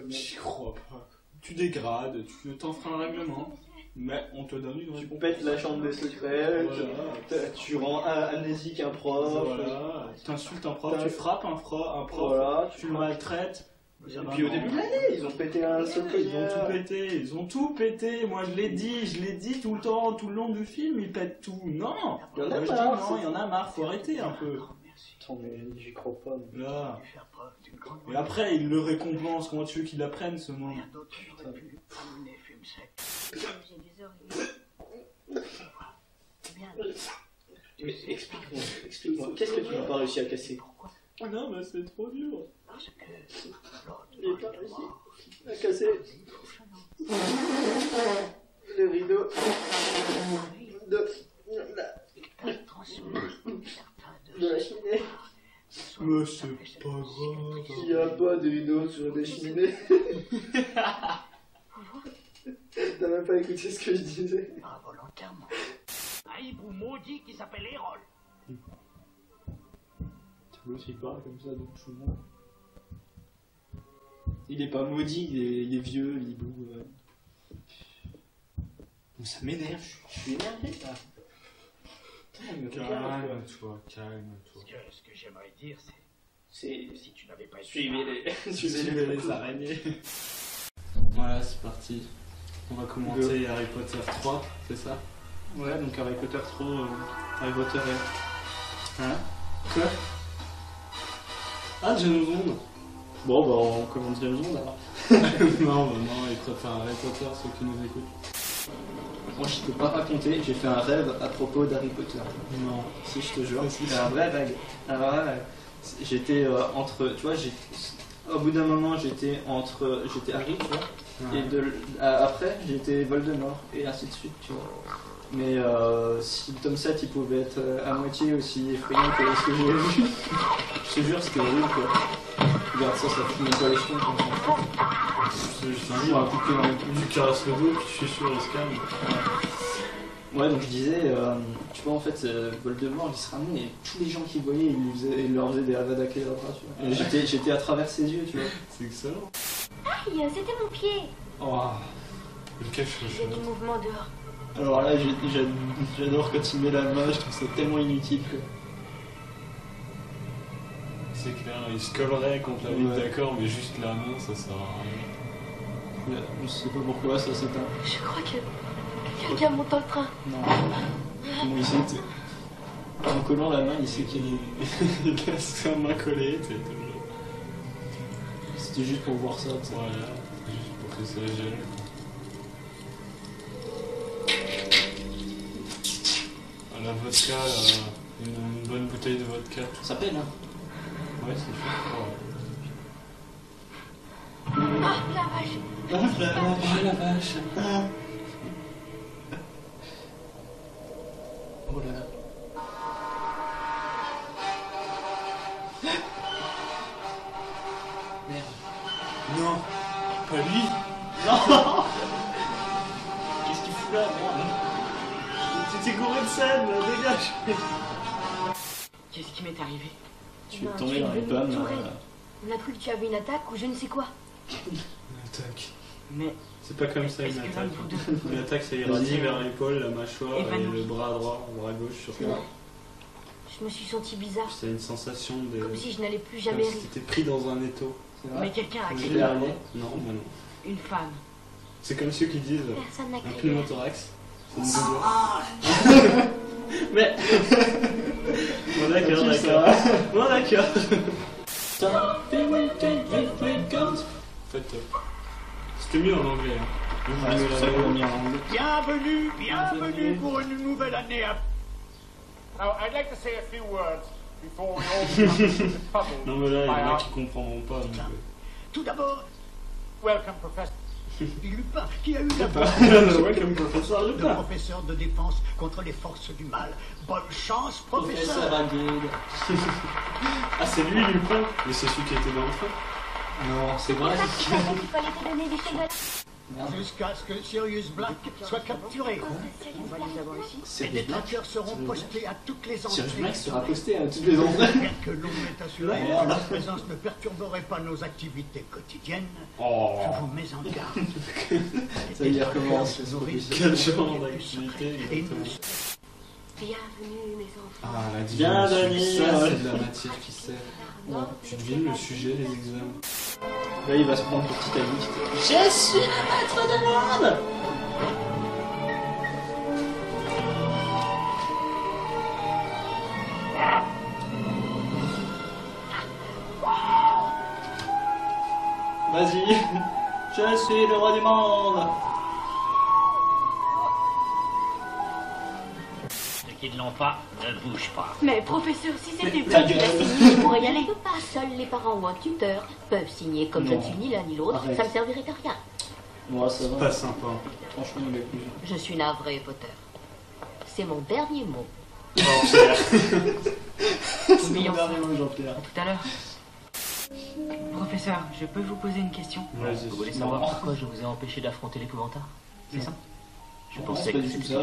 j'y crois pas. Tu dégrades, tu t'en feras un règlement. Mais on te donne une tu réponse. pètes la chambre des secrets, Voilà. tu rends amnésique un prof. Voilà. T'insultes un prof, tu frappes un prof, Voilà, tu le maltraites. Et puis au début de l'année, ils ont pété un secret. Ils ont tout pété. Moi je l'ai dit tout le temps, tout le long du film, ils pètent tout. Non, Il y en a moi, je dis marre. non, il y en a marre, faut arrêter un peu. Attends, mais j'y crois pas. Là. Faire preuve d'une grande Et après, ils le récompensent. Comment tu veux qu'ils l'apprennent ce moment? d'autre qui aurait pu promener fume sec. J'ai des oreilles. Bien. Mais explique-moi, qu'est-ce que tu n'as pas réussi à casser? Oh non, mais c'est trop dur. Parce que l'autre Il n'est pas réussi à casser le rideau de la cheminée. Mais c'est pas grave. Il n'y a pas de rideau toujours des cheminées. T'as même pas écouté ce que je disais. Pas volontairement. Un hibou maudit qui s'appelle Hérol. Tu veux aussi parler comme ça de tout le monde. Il est pas maudit, il est vieux, l'hibou. Ça m'énerve, je suis énervé là. Calme-toi, calme-toi. Ce que j'aimerais dire, C'est. si tu n'avais pas été... Suivez les araignées. Voilà, c'est parti. On va commenter Harry Potter 3, c'est ça? Ouais, donc Harry Potter 3, Harry Potter est... Hein? Quoi? Ah, James Bond. Bon, bah on commence James Bond alors. Non, ils préfèrent Harry Potter, ceux qui nous écoutent. Moi, je peux pas raconter, j'ai fait un rêve à propos d'Harry Potter. Non. Si, je te jure. C'est un vrai rêve. Alors là, j'étais entre... Tu vois, au bout d'un moment, j'étais Harry, tu vois. Ouais. Et après, j'étais Voldemort, et ainsi de suite, tu vois. Mais si le tome 7 il pouvait être à moitié aussi effrayant que ce que j'ai vu, je te jure, c'était horrible quoi. Regarde ça finit pas les cheveux comme ça. C'est juste un livre à couper dans le du caresse le dos, puis je suis sûr, il se calme. Ouais, donc je disais, tu vois, en fait, Voldemort il se ramenait et tous les gens qu'il voyait, il leur faisait des Avada Kedavra, tu vois. Et j'étais à travers ses yeux, tu vois. C'est excellent. Aïe, c'était mon pied. Oh. Le cache Il y a du mouvement dehors. Alors là, j'adore quand il met la main, je trouve ça tellement inutile que... C'est clair, il se collerait contre la ligne Ouais. d'accord, mais juste la main, ça sert à rien. Je sais pas pourquoi ça s'éteint. Je crois que quelqu'un monte dans le train. Non. Comment il sait, tu sais. En collant la main, il sait qu'il est... Il laisse sa main collée, tu sais, toujours. C'était juste pour voir ça, tu sais. Voilà, juste pour que ça gèle. La vodka, une bonne bouteille de vodka. Ça pèle, hein. Ouais, c'est chaud. Ah, la vache. Oh la vache. Oh là là. Merde. Non, pas lui. Non. Qu'est-ce qu'il fout là, merde? T'étais gouré de scène, là, dégage. Qu'est-ce qui m'est arrivé? Tu es tombé dans les pommes. On a cru que tu avais une attaque ou je ne sais quoi. Une attaque. Mais C'est pas comme ça une est-ce que l'un attaque. de vous deux... Une attaque, ça irradie vers l'épaule, la mâchoire et Évanoui. le bras droit, le bras gauche surtout. Non. Je me suis sentie bizarre, C'est une sensation de. comme si je n'allais plus Comme jamais si rire. t'étais pris dans un étau. C'est Mais vrai. quelqu'un a J'ai crié. arrivé. Non, moi non. Une femme. C'est comme ceux qui disent Personne n'a un crié. pneumothorax. C'est une douleur. Mais... Bon, d'accord, Ok, ça d'accord. va. Bon, d'accord. En fait, c'était mieux en anglais. Hein. Ouais, c'est pour ça qu'on l'a mis en anglais. Bienvenue pour une nouvelle année à... Now, I'd like to say a few words before we all become troubled Non, mais là, il y by en a our... qui comprendront pas. Donc, Tout d'abord, Welcome, Professor. Lupin, qui a eu la Welcome, professeur de Lupin. professeur de défense contre les forces du mal. Bonne chance, professeur. Agud. Ah, c'est lui, Lupin. Mais c'est celui qui était dans le train. Non, c'est vrai. Il fallait te donner des chocolats. Jusqu'à ce que Sirius Black soit capturé. On va les avoir ici. Les détracteurs seront postés à toutes les Sirius entrées. Black sera posté à toutes les entrées. Bien que l'on est assuré que leur présence ne perturberait pas nos activités quotidiennes, Oh, je vous mets en garde. Ça y est, recommence. quel genre d'activité Et exactement. Bienvenue, mes enfants. Ah, la Bienvenue. divination. Ça, c'est de la matière qui sert. Tu devines le sujet des examens. Là, il va se prendre pour Titanic. Je suis le maître du monde. Vas-y. Je suis le roi du monde. Ceux qui ne l'ont pas, ne bougent pas. Mais professeur, si c'était ta toi qui l'as gueule. signé, je pourrais y aller. Pas seuls les parents ou un tuteur peuvent signer. Comme je Non. ne suis ni l'un ni l'autre, Arrête. ça ne servirait à rien. Moi, ça va. Pas sympa. Franchement, il est plus. Je suis navré, Potter. C'est mon dernier mot. C'est mon Oublions ça. dernier mot, Jean-Pierre. Tout à l'heure. Professeur. Professeur, je peux vous poser une question? Vous voulez savoir pourquoi je vous ai empêché d'affronter l'épouvantard? C'est ça? Je pensais que c'était ça.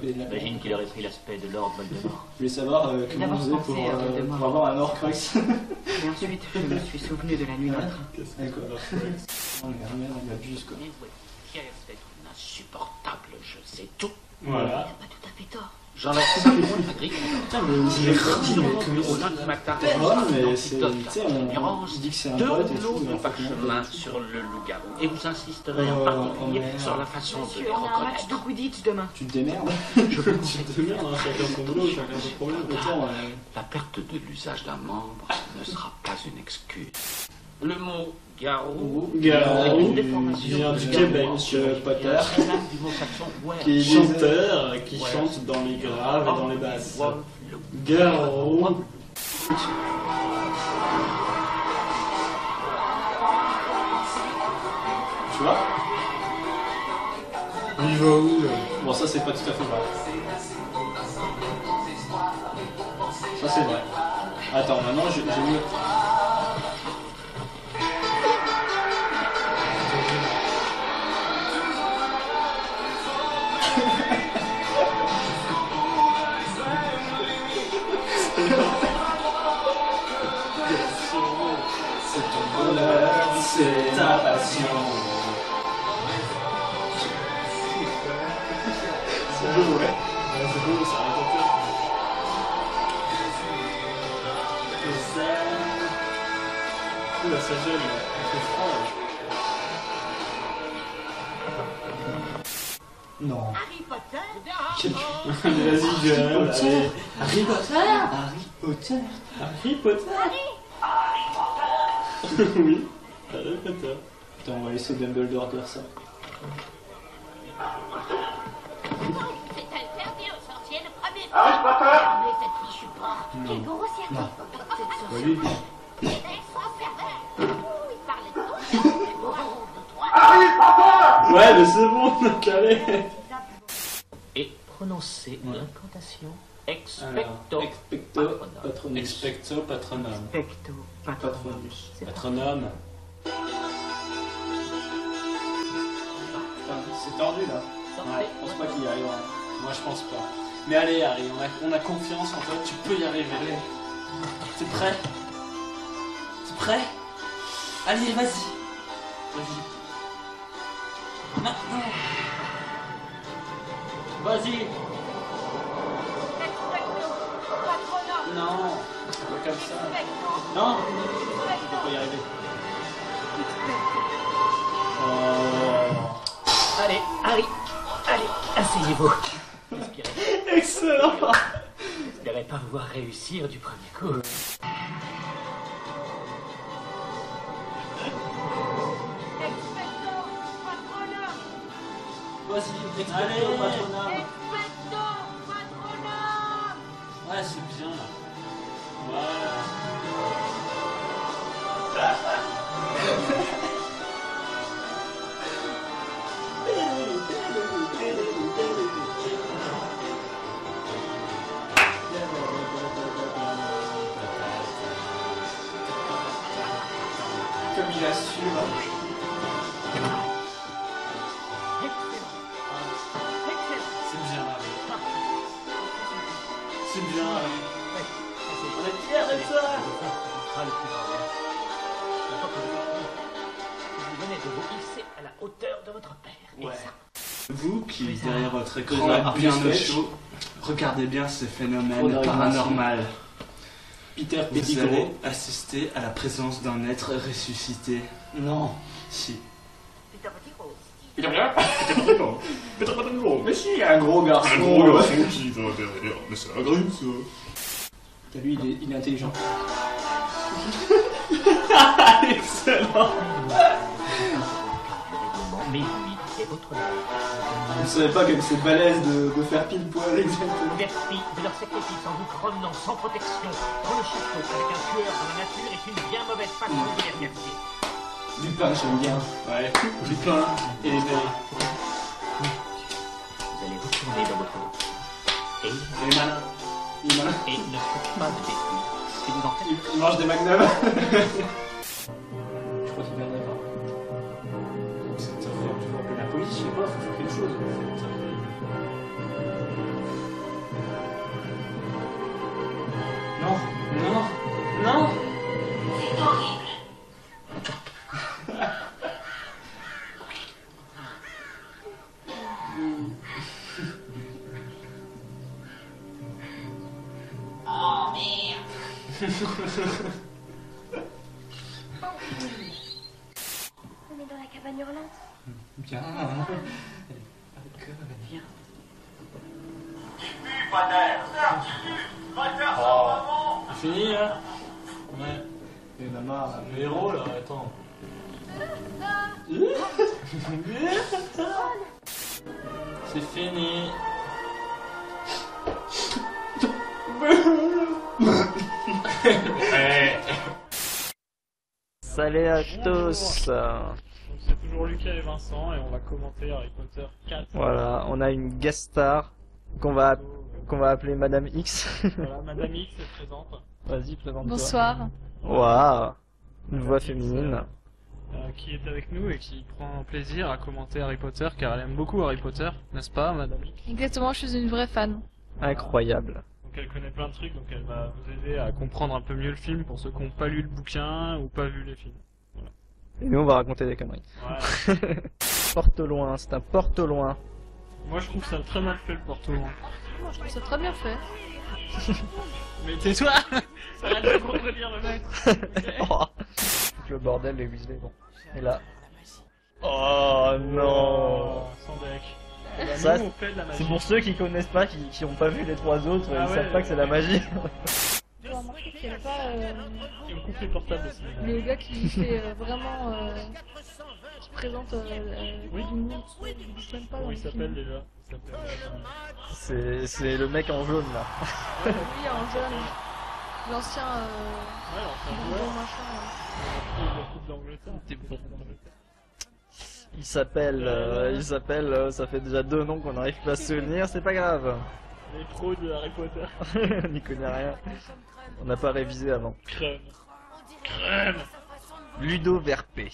J'imagine qu'il aurait pris l'aspect de Lord Voldemort. Je voulais savoir comment vous faisait pour avoir un Horcrux. Et ensuite, je me suis souvenu de la nuit d'entre. D'accord, Horcrux. Oh merde, il abuse quoi. Mais vous êtes fier d'être insupportable, je sais tout. Voilà. Il n'a pas tout à fait tort. J'en ai fait un gris. Putain, mais vous avez redit, mais Au lundi matin, mais c'est. Tu sais, on dit que c'est un pote et tout. de parchemin sur le loup-garou. Et vous insisterez en particulier sur la façon de Monsieur, les on a un match reconnaître. de Quidditch demain. Tu te démerdes. Tu te demandes, hein, chacun son boulot, chacun son problème. Autant, La perte de l'usage d'un membre ne sera pas une excuse. Le mot garou Garou, déformation qui vient de du garou. Québec, Potter, C'est même du mot saxon were. qui est Chanteur qui chante dans les graves et dans les basses. Garou. Tu vois? Il va où là? Bon, ça c'est pas tout à fait vrai. Ça c'est vrai. Attends, maintenant j'ai mis. C'est ton bonheur, c'est ta passion. C'est beau, ouais. C'est beau, ça raconte. Oula, ça gèle, il fait froid. Non. Harry Potter? Allez, vas-y, gueule. Allez. Harry Potter. Harry Potter. Harry Potter. Oui, Harry Potter. Attends, on va laisser Dumbledore dire ça. C'est interdit aux sorciers le premier Harry Potter. Mais cette fichue porte. Quelle grossièreté. Cette Oui. sorcière soit pervers. Il parlait de toi. De toi. Harry Potter. Ouais, mais c'est bon, on a calé. Et prononcez l'incantation Alors, expecto expecto patronum. patronus. Expecto patronum. Pecto, patronum. Patronus. Patronum. Putain, c'est tordu là. Ouais, je pense pas qu'il y arrivera. Moi, je pense pas. Mais allez, Harry, on a confiance en toi, tu peux y arriver. T'es prêt? T'es prêt? Allez, vas-y. Vas-y. Non, non. Vas-y. Non, pas comme ça. Non, tu peux pas y arriver. Oh. Allez, Harry, allez, asseyez-vous. Respirez. Excellent. J'espérais pas vous voir réussir du premier coup. Vas-y, Allez, expecto patronum. Ouais, c'est bien. Voilà. Comme il assure. C'est bien, Harry. C'est bien, Harry. On est fiers de ça. Vous venez de vous hisser à la hauteur de votre père. Et Ouais. ça, Vous qui, Oui, ça derrière va. votre Ça écran, va. êtes bien au Sketch. chaud, regardez bien ces Faudrait phénomènes que paranormaux. Peter Vous Pettigrew. allez assister à la présence d'un être ressuscité. Non. Si. Mais si, il y a un gros garçon. qui va derrière. Mais c'est la grue, ça. T'as lui, il est intelligent. Excellent. mais lui et votre mère. Je ne savais pas comme c'est balèze de faire pile poil exactement. Merci de leur sacrifice en vous promenant sans protection dans le château avec un tueur dans la nature est une bien mauvaise façon de les remercier. Lupin, j'aime bien. Ouais, Lupin et les Vous allez retourner dans votre lit. Les malins. Il est malin. Et ne faites pas de bêtises. Si vous en faites, Il mange des magnums. je sais pas, faut faire quelque chose. Non, non, non. C'est horrible. Oh merde. On est dans la cabane hurlante. Bien. Viens. Oh, c'est fini là? Ouais. Et maman, Le héros là, attends. C'est fini. Salut à tous. C'est toujours Lucas et Vincent et on va commenter Harry Potter 4. Voilà, on a une guest star qu'on va appeler Madame X. Voilà, Madame X est présente. Vas-y, présente-toi. Bonsoir. Waouh, une voix féminine. Qui est avec nous et qui prend plaisir à commenter Harry Potter car elle aime beaucoup Harry Potter, n'est-ce pas Madame X? Exactement, je suis une vraie fan. Incroyable. Donc elle connaît plein de trucs, donc elle va vous aider à comprendre un peu mieux le film pour ceux qui n'ont pas lu le bouquin ou pas vu les films. Voilà. Et nous on va raconter des conneries. Ouais. Porte au loin, c'est un porte au loin. Moi je trouve ça très mal fait le porte-au loin. Moi, je trouve ça très bien fait. Mais tais-toi. Ça arrête de contredire le mec. Oh. Le bordel, les Weasley, bon. Et là. Oh non. Sans deck. Ça, Nous, on fait de la magie. c'est pour ceux qui connaissent pas, qui ont pas vu les trois autres, Ah ils ouais, savent pas que c'est la magie. J'ai remarqué qu'il n'y avait pas Et on coupe les portables aussi. le gars qui fait vraiment. Qui présente Oui. du monde. Il dit même pas dans Comment le il film. s'appelle déjà? Il s'appelle... C'est le mec en jaune là. Oui, en jaune. L'ancien. Ouais, enfin, Bonbon ouais. machin. La coupe d'Angleterre. T'es bon. Il s'appelle, ça fait déjà 2 noms qu'on n'arrive pas à se souvenir, c'est pas grave. Les pros de Harry Potter. On n'y connaît rien. On n'a pas révisé avant. Crème. Crème. Ludo Verpé.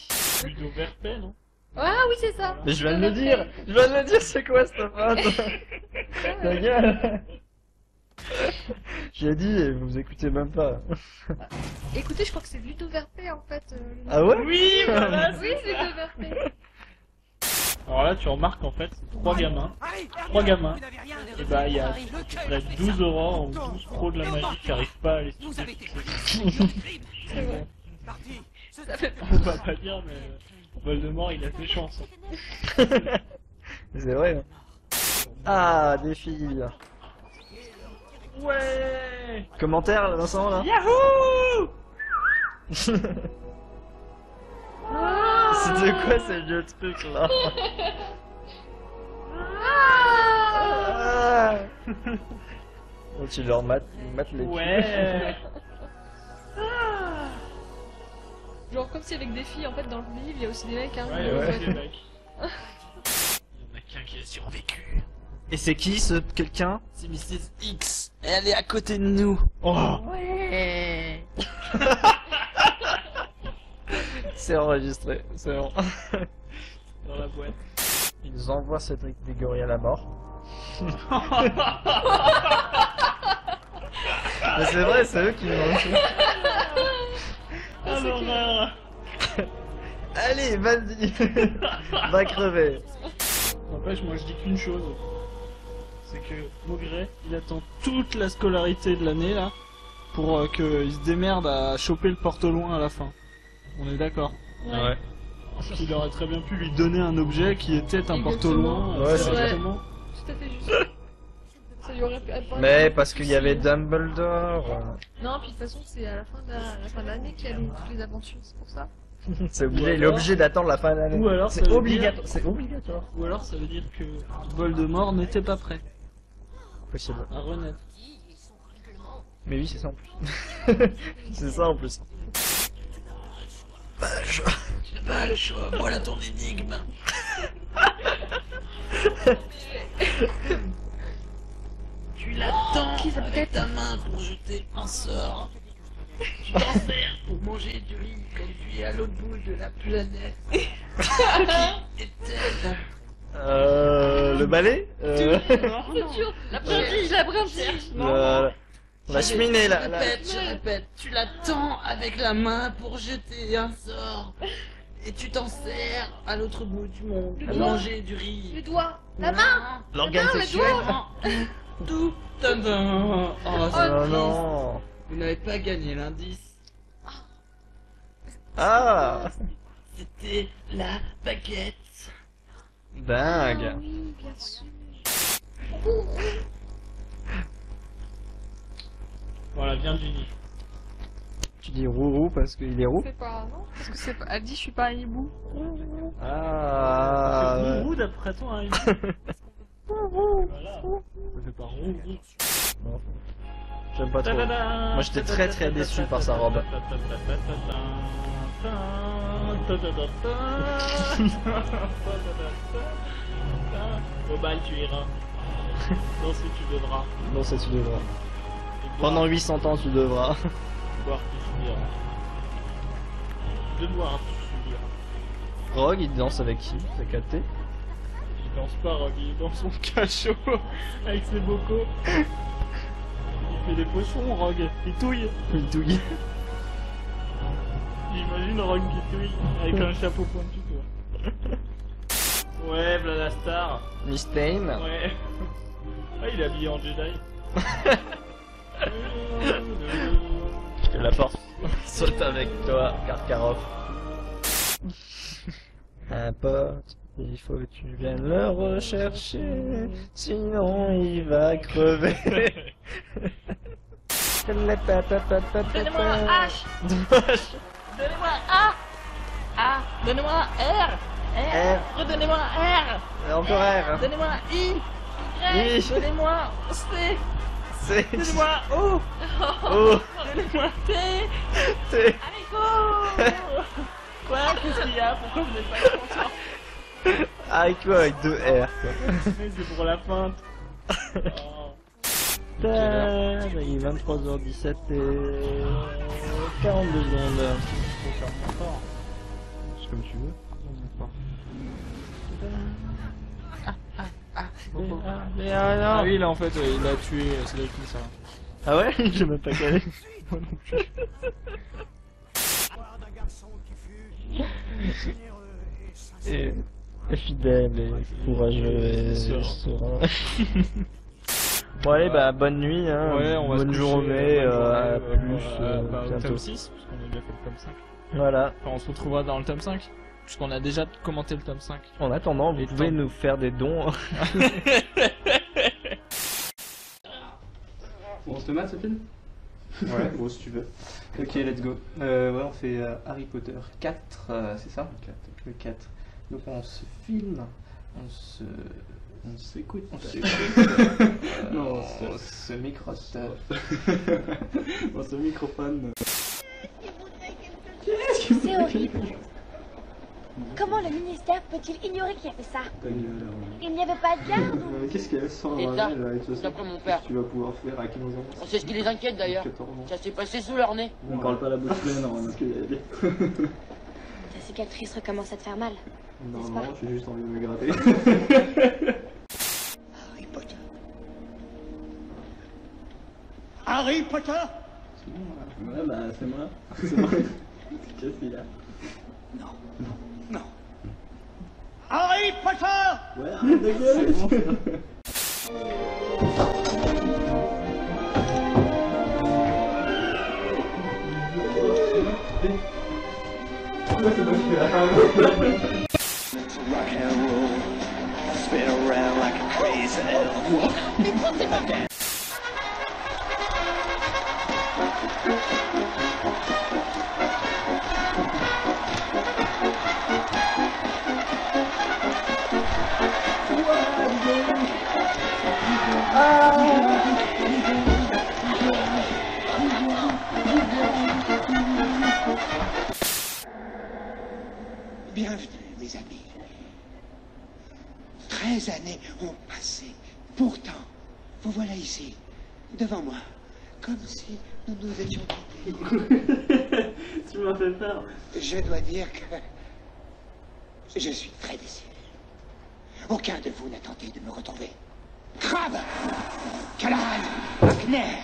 Ludo Verpé, non? Ah oui, c'est ça. Mais je viens de le dire. C'est quoi cette phrase? Ta gueule. J'ai dit et vous écoutez même pas. Écoutez, je crois que c'est Ludo Verpé en fait. Ah ouais? Oui, voilà. Oui, c'est Ludo Verpé. Alors là, tu remarques en fait, c'est 3 gamins. 3 gamins. Et bah, il y a 12 aurores ou 12 pros de la magie qui arrivent pas à les studier. C'est vrai. Ça fait On va pas dire, mais Voldemort il a fait chance. C'est vrai. Ah, des filles. Ouais. Commentaire, là, Vincent, là? Yahoo! C'était quoi ces vieux trucs là? Ah. Oh, tu leur mates les pieds. Ouais. Genre comme si avec des filles en fait dans le livre il y a aussi des mecs hein. Ouais, il y a aussi des mecs. Il y en a qu'un qui a survécu. Et c'est qui ce quelqu'un? C'est Mrs. X. Elle est à côté de nous. Oh. Ouais. C'est enregistré, c'est bon. Dans la boîte. Ils envoient Cédric Diggory à la mort. Mais c'est vrai, c'est eux qui l'ont tué. Ah l'horreur. Allez, vas-y. Va crever. N'empêche, moi je dis qu'une chose. C'est que Maugret, il attend toute la scolarité de l'année là pour qu'il se démerde à choper le porte-au-loin à la fin. On est d'accord? Ouais. Parce qu'il aurait très bien pu lui donner un objet qui était un porte-au-loin. Ouais, c'est exactement. Tout à fait juste. Ça lui aurait pu apporter Mais un peu parce de qu'il y avait soucis. Dumbledore. Non, puis de toute façon c'est à la fin de l'année qu'il y a toutes les aventures, c'est pour ça. C'est obligé, Ou il est alors- obligé d'attendre la fin de l'année. Ou alors c'est ça veut obligatoire. dire- C'est obligatoire. Ou alors ça veut dire que Voldemort n'était pas prêt Possible. à renaître. Mais oui, c'est ça en plus. C'est ça en plus. Pas le choix, voilà ton énigme. Tu l'attends avec ta main pour jeter un sort. Tu t'en sers pour manger du riz quand tu es à l'autre bout de la planète. Qui est-elle? Le balai C'est dur. La brindille, la brindille. La cheminée là. Je répète, tu l'attends avec la main pour jeter un sort. Et tu t'en sers à l'autre bout du monde pour manger du riz. Le doigt, la main. L'organe sexuel. Tout. Tadam. Oh non. Vous n'avez pas gagné l'indice. Ah. C'était la baguette. Dingue. Oui, bien sûr. Voilà, bien Ginny. Tu dis roux parce qu'il est roux? C'est pas, non? Parce que c'est pas, elle dit je suis pas un hibou. Ah. C'est roux d'après toi, hein, hibou. Voilà. Ça fait pas roux. Non. J'aime pas trop. Moi j'étais très déçu par sa robe. Au bal tu iras. Danser tu devras. Danser tu devras. Pendant 800 ans tu devras. Boire tu subiras. De boire tu subiras. Rogue il danse avec qui? T'as capté? Il danse pas Rogue, il est dans son cachot avec ses bocaux. Il fait des potions Rogue, il touille. Il touille. J'imagine Rogue qui touille avec un chapeau pointu quoi. Ouais, voilà la star. Miss Payne. Ouais. Ah, il est habillé en Jedi. Que la force saute avec toi, Karkaroff. Un pote, il faut que tu viennes le rechercher, sinon il va crever. Donnez-moi un H. Donnez-moi A. A. Donnez-moi un R. R. Redonnez-moi un R. Encore R. Donnez-moi un I. I. Donnez-moi C. C. Donnez-moi O. O. Donnez-moi T. T. Haricot. Quoi? Qu'est-ce qu'il y a? Pourquoi vous n'êtes pas content? Haricot avec 2 R quoi. C'est pour la feinte. Oh. Il est 23h17 et 42 secondes. Faut faire moins fort. C'est comme tu veux. Ah oui, là en fait, il a tué, c'est avec qui ça? Ah ouais? J'ai même pas calé. Moi non plus. Et fidèle et courageux et serein. Bon allez, bah bonne nuit, hein. Ouais, on va bonne se journée, à plus au bientôt. tome 6, parce qu'on a déjà fait le tome 5. Voilà. Enfin, on se retrouvera dans le tome 5, puisqu'on a déjà commenté le tome 5. En attendant, vous pouvez nous faire des dons. On se mate ce film? Ouais, bon si tu veux. Ok, let's go. Ouais, on fait Harry Potter 4, c'est ça? Le 4. Donc on se filme, on s'écoute. Non, on se microte. On se microphone. C'est horrible. Comment le ministère peut-il ignorer qu'il a fait ça? Il n'y avait pas de garde ou... Qu'est-ce qu'elle sent Et ça, avec ce d'après mon père. Tu vas pouvoir faire à 15 ans. C'est ce qui les inquiète d'ailleurs. Ça s'est passé sous leur nez. On parle pas la bouche pleine, hein, parce qu'il y a des... Ta cicatrice recommence à te faire mal. Non, N'est-ce non, pas? j'ai juste envie de me gratter. Harry Potter. Harry Potter. Ouais, bah c'est moi. C'est moi. Qu'est-ce qu'il a? Non. Harry Potter. Ouais, arrête de gueuler. C'est bon. Rock and roll, spin around like a crazy elf. Bienvenue, mes amis. 13 années ont passé. Pourtant, vous voilà ici, devant moi, comme si nous nous étions quittés. Tu m'as fait peur. Je dois dire que je suis très déçu. Aucun de vous n'a tenté de me retrouver. Crabbe, Callahan, Wagner,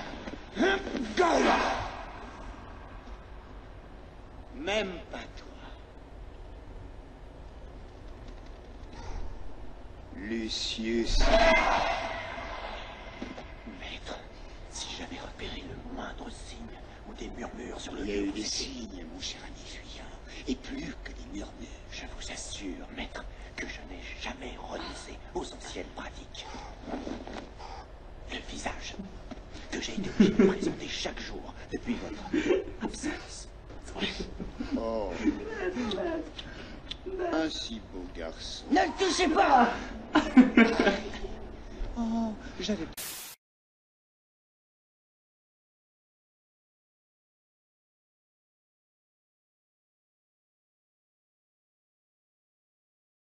Goyle. Même pas toi. Lucius. Maître, si j'avais repéré le moindre signe ou des murmures sur le lieu... Il y a eu des signes, mon cher ami fuyant, et plus que des murmures. Je vous assure, maître, que je n'ai jamais renoncé aux anciennes pratiques. Le visage que j'ai été obligé de présenter chaque jour depuis votre absence. Oh. Un si beau garçon. Ne le touchez pas. Oh, j'avais...